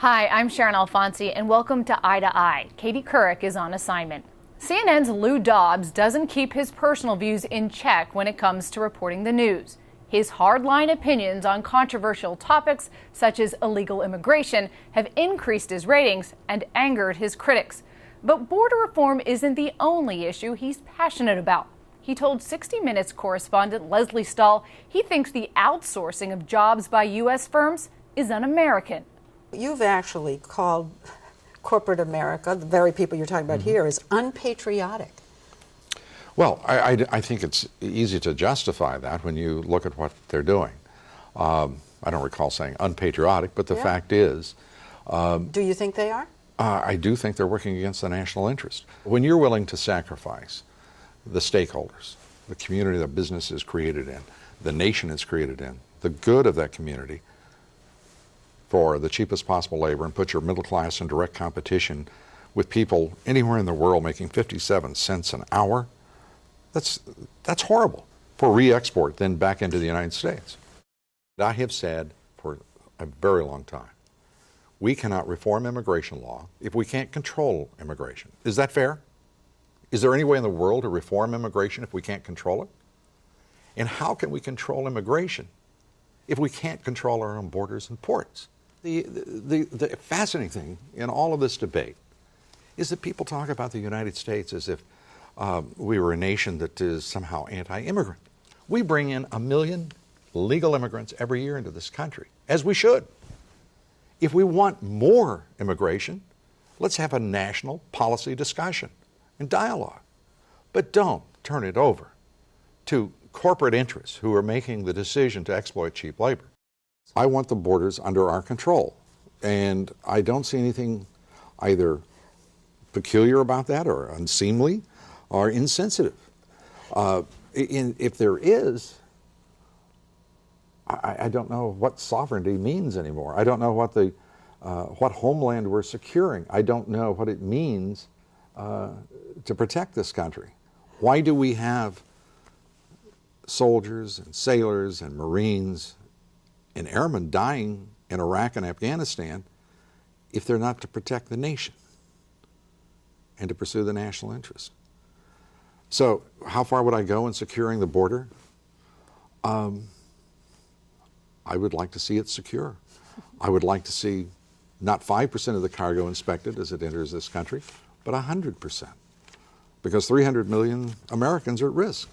Hi, I'm Sharon Alfonsi, and welcome to Eye to Eye. Katie Couric is on assignment. CNN's Lou Dobbs doesn't keep his personal views in check when it comes to reporting the news. His hardline opinions on controversial topics, such as illegal immigration, have increased his ratings and angered his critics. But border reform isn't the only issue he's passionate about. He told 60 Minutes correspondent Lesley Stahl he thinks the outsourcing of jobs by U.S. firms is un-American. You've actually called corporate America, the very people you're talking about here, is unpatriotic. Well, I think it's easy to justify that when you look at what they're doing. I don't recall saying unpatriotic, but the fact is... do you think they are? I do think they're working against the national interest. When you're willing to sacrifice the stakeholders, the community that business is created in, the nation is created in, the good of that community, for the cheapest possible labor, and put your middle class in direct competition with people anywhere in the world making 57 cents an hour, that's horrible for re-export then back into the United States. I have said for a very long time, we cannot reform immigration law if we can't control immigration. Is that fair? Is there any way in the world to reform immigration if we can't control it? And how can we control immigration if we can't control our own borders and ports? The fascinating thing in all of this debate is that people talk about the United States as if we were a nation that is somehow anti-immigrant. We bring in 1 million legal immigrants every year into this country, as we should. If we want more immigration, let's have a national policy discussion and dialogue. But don't turn it over to corporate interests who are making the decision to exploit cheap labor. I want the borders under our control, and I don't see anything either peculiar about that or unseemly or insensitive. If there is, I don't know what sovereignty means anymore. I don't know what homeland we're securing. I don't know what it means to protect this country. Why do we have soldiers and sailors and Marines and airmen dying in Iraq and Afghanistan if they're not to protect the nation and to pursue the national interest? So how far would I go in securing the border? I would like to see it secure. I would like to see not 5% of the cargo inspected as it enters this country, but 100%, because 300 million Americans are at risk.